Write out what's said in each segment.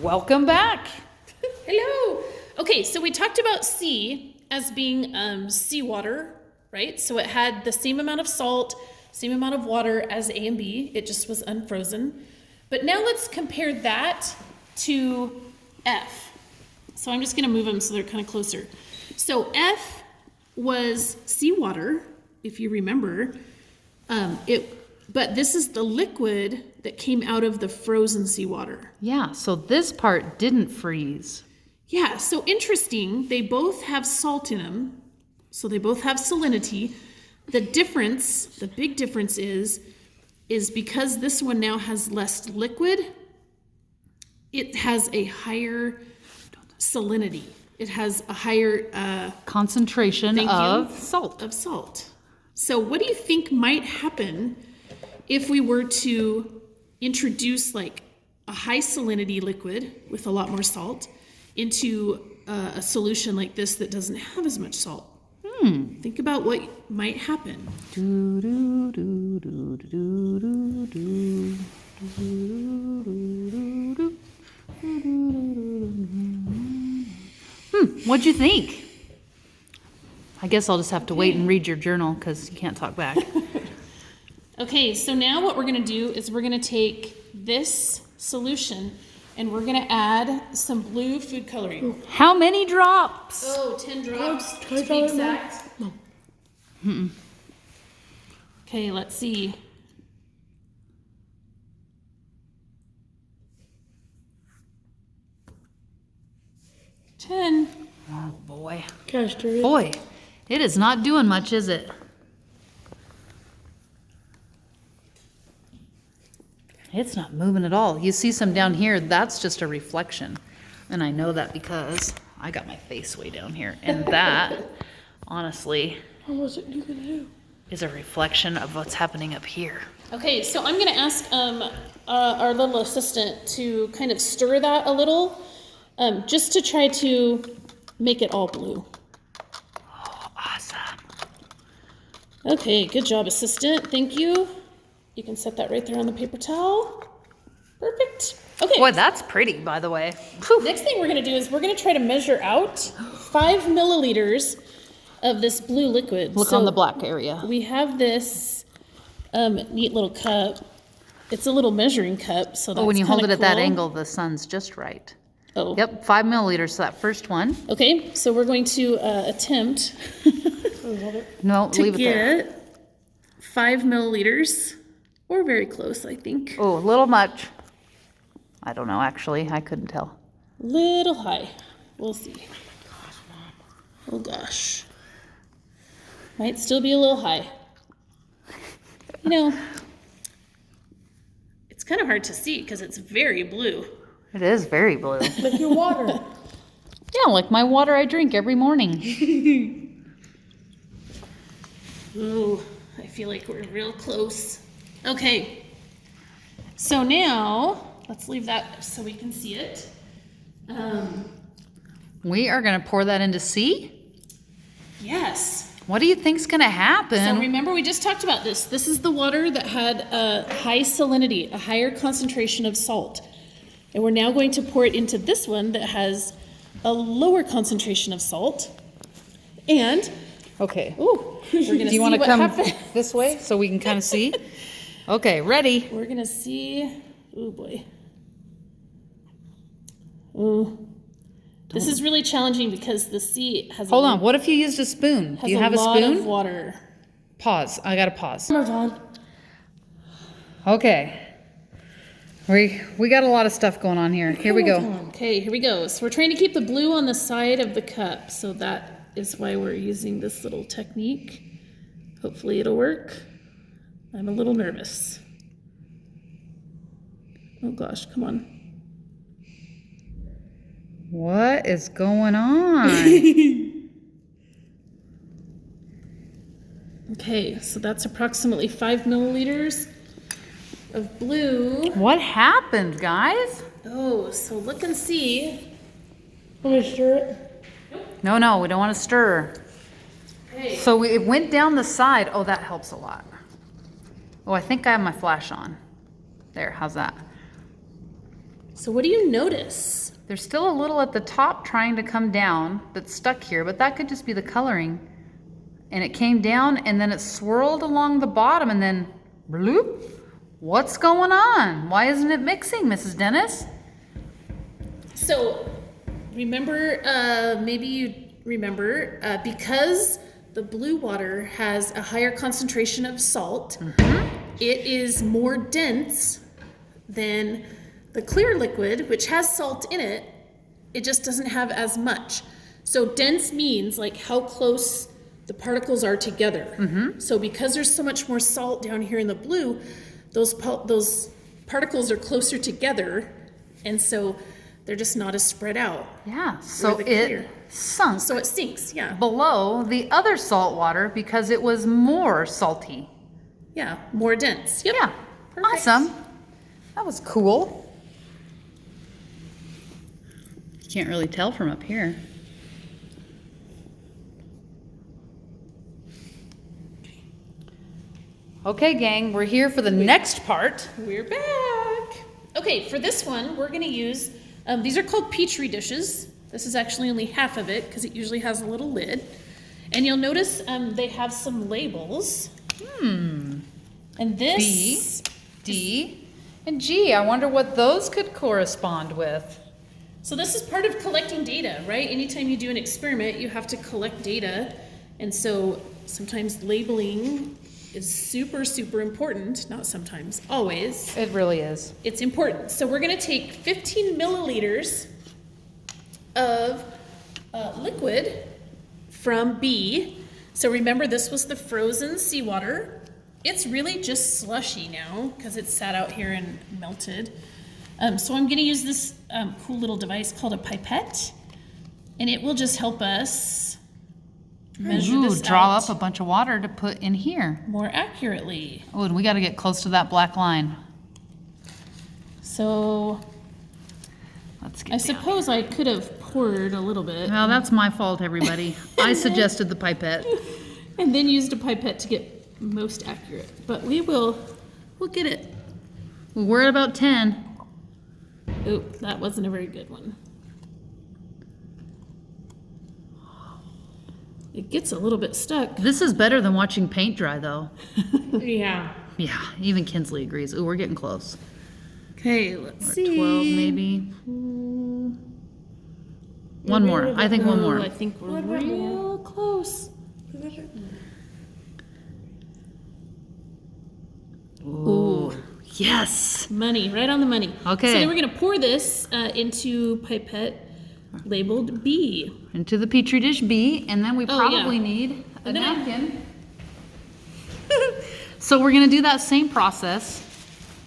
Welcome back. Hello. Okay, so we talked about C as being seawater, right? So it had the same amount of salt, same amount of water as A and B. It just was unfrozen. But now let's compare that to F. So I'm just going to move them so they're kind of closer. So F was seawater, if you remember. But this is the liquid that came out of the frozen seawater. Yeah, so this part didn't freeze. Yeah, so interesting. They both have salt in them, so they both have salinity. The difference, the big difference is because this one now has less liquid, it has a higher salinity. It has a higher Concentration of salt. Of salt. So what do you think might happen if we were to introduce like a high salinity liquid with a lot more salt into a solution like this that doesn't have as much salt? Think about what might happen. What'd you think? I guess I'll just have to wait and read your journal because you can't talk back. Okay, so now what we're going to do is we're going to take this solution and we're going to add some blue food coloring. How many drops? Oh, 10 drops to be exact. No. Okay, let's see. Ten. Oh boy. Gosh, Boy, it is not doing much, is it? It's not moving at all. You see some down here, that's just a reflection. And I know that because I got my face way down here. And that, honestly, what was it you gonna do? is a reflection of what's happening up here. Okay, so I'm going to ask our little assistant to kind of stir that a little, just to try to make it all blue. Oh, awesome. Okay, good job, assistant. Thank you. You can set that right there on the paper towel. Perfect. Okay. Boy, that's pretty, by the way. Next thing we're going to do is we're going to try to measure out 5 milliliters of this blue liquid. Look on the black area. We have this neat little cup. It's a little measuring cup, so that's Oh, when you hold it kinda at that cool. angle, the sun's just right. Oh. Yep, 5 milliliters, so that first one. Okay, so we're going to attempt No, to leave it there. get 5 milliliters, or very close, I think. Oh, a little much. I don't know, actually. I couldn't tell. Little high. We'll see. Oh gosh. Might still be a little high. You know, it's kind of hard to see because it's very blue. It is very blue. Like your water. Yeah, like my water I drink every morning. Ooh, I feel like we're real close. Okay. So now, let's leave that so we can see it. We are going to pour that into C? Yes. What do you think's going to happen? So remember, we just talked about this. This is the water that had a high salinity, a higher concentration of salt. And we're now going to pour it into this one that has a lower concentration of salt. And, Okay. ooh, we're going to Do see you want to what come happens. this way so we can kind of see? Okay, ready? We're going to see, oh boy. Ooh. This is really challenging because the sea has Hold on. What if you used a spoon? Do you have a lot of spoon? water. Pause. I got to pause. Camera's on. Okay. We got a lot of stuff going on here. Here we go. Okay, here we go. So we're trying to keep the blue on the side of the cup, so that is why we're using this little technique. Hopefully it'll work. I'm a little nervous. Oh gosh, come on. What is going on? Okay, so that's approximately 5 milliliters of blue. What happened, guys? Oh, so look and see. Want me to stir it? No, we don't want to stir. Okay. So it went down the side. Oh, that helps a lot. Oh, I think I have my flash on. There, how's that? So what do you notice? There's still a little at the top trying to come down that's stuck here, but that could just be the coloring. And it came down and then it swirled along the bottom and then bloop. What's going on? Why isn't it mixing, Mrs. Dennis? So remember, maybe you remember, because the blue water has a higher concentration of salt, it is more dense than the clear liquid, which has salt in it. It just doesn't have as much. So dense means like how close the particles are together. So because there's so much more salt down here in the blue, those particles are closer together, and so they're just not as spread out. Yeah, so the it clear. sunk So it sinks, yeah. below the other salt water because it was more salty. Yeah, more dense. Yep. Yeah, Perfect. awesome. That was cool. You can't really tell from up here. Okay, gang, we're here for the next part. We're back. Okay, for this one, we're gonna use, these are called Petri dishes. This is actually only half of it because it usually has a little lid. And you'll notice they have some labels. And this... B, D, and G. I wonder what those could correspond with. So this is part of collecting data, right? Anytime you do an experiment, you have to collect data. And so sometimes labeling is super, super important. Not sometimes, always. It really is. It's important. So we're gonna take 15 milliliters of liquid from B. So remember, this was the frozen seawater. It's really just slushy now because it's sat out here and melted. So I'm gonna use this cool little device called a pipette, and it will just help us measure Ooh, this draw out up a bunch of water to put in here. more accurately. Oh, and we got to get close to that black line. So Let's get I down. suppose I could have poured a little bit Well, that's my fault, everybody. I suggested the pipette. and then used a pipette to get most accurate. But we'll get it. We're at about 10. Oop, that wasn't a very good one. It gets a little bit stuck. This is better than watching paint dry, though. Yeah. Yeah, even Kinsley agrees. Ooh, we're getting close. Okay, let's We're at see. 12, maybe. One more. I think one more. I think we're real close. Ooh, yes. Money, right on the money. Okay. So then we're gonna pour this into pipette labeled B. Into the Petri dish B, and then we Oh, yeah. probably need a And then I- napkin. So we're gonna do that same process.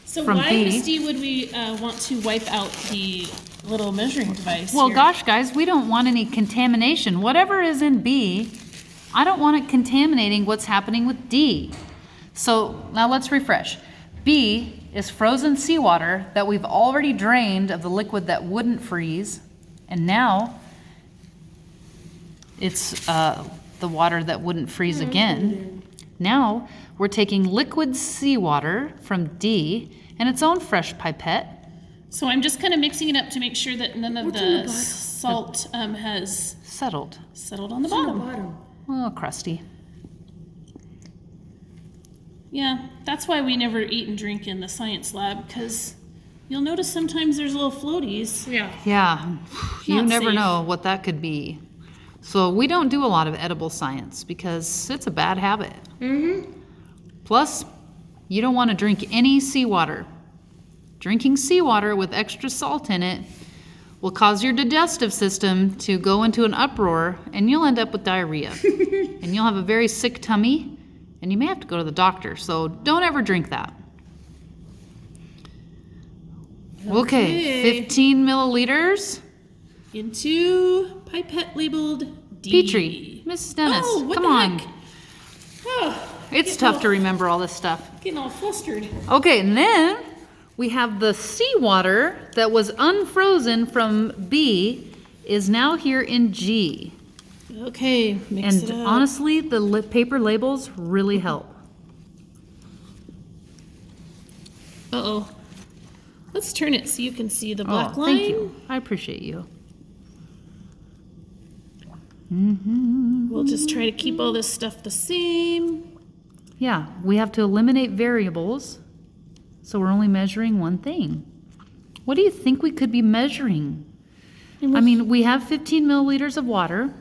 So From why, B. Misty, would we want to wipe out the little measuring device? Well, here? gosh, guys, we don't want any contamination. Whatever is in B, I don't want it contaminating what's happening with D. So now let's refresh. B is frozen seawater that we've already drained of the liquid that wouldn't freeze. And now it's the water that wouldn't freeze again. Now we're taking liquid seawater from D and its own fresh pipette. So I'm just kind of mixing it up to make sure that none of the salt has Settled. settled on the bottom. Bottom. Oh, crusty. Yeah, that's why we never eat and drink in the science lab, because you'll notice sometimes there's little floaties. Yeah. Yeah, you Not never safe. know what that could be. So we don't do a lot of edible science because it's a bad habit. Plus, you don't want to drink any seawater. Drinking seawater with extra salt in it will cause your digestive system to go into an uproar and you'll end up with diarrhea. And you'll have a very sick tummy and you may have to go to the doctor. So don't ever drink that. Okay, 15 milliliters. Into pipette labeled D. Petri. Mrs. Dennis, Oh, what come the on. heck? Oh, It's getting tough all- to remember all this stuff. Getting all flustered. Okay, and then we have the seawater that was unfrozen from B is now here in G. Okay, mix it And up. honestly, the paper labels really help. Uh-oh. Let's turn it so you can see the black Oh, line. thank you. I appreciate you. Mm-hmm. We'll just try to keep all this stuff the same. Yeah, we have to eliminate variables, so we're only measuring one thing. What do you think we could be measuring? I mean, we have 15 milliliters of water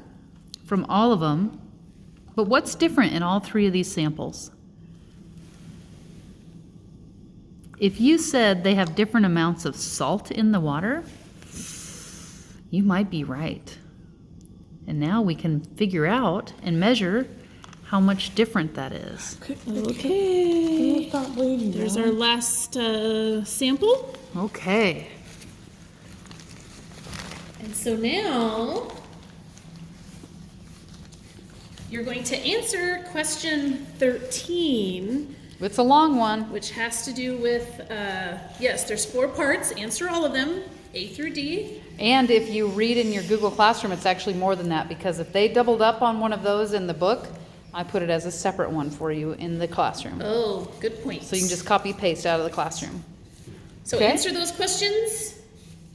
from all of them, but what's different in all three of these samples? If you said they have different amounts of salt in the water, you might be right. And now we can figure out and measure how much different that is. Okay. Stop bleeding. There's now. our last sample. Okay. And so now you're going to answer question 13, It's a long one. which has to do with, yes, there's 4 parts. Answer all of them, A through D. And if you read in your Google Classroom, it's actually more than that, because if they doubled up on one of those in the book, I put it as a separate one for you in the classroom. Oh, good point. So you can just copy paste out of the classroom. So Okay. answer those questions.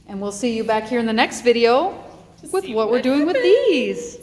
And we'll see you back here in the next video with see what we're what doing with happens. these.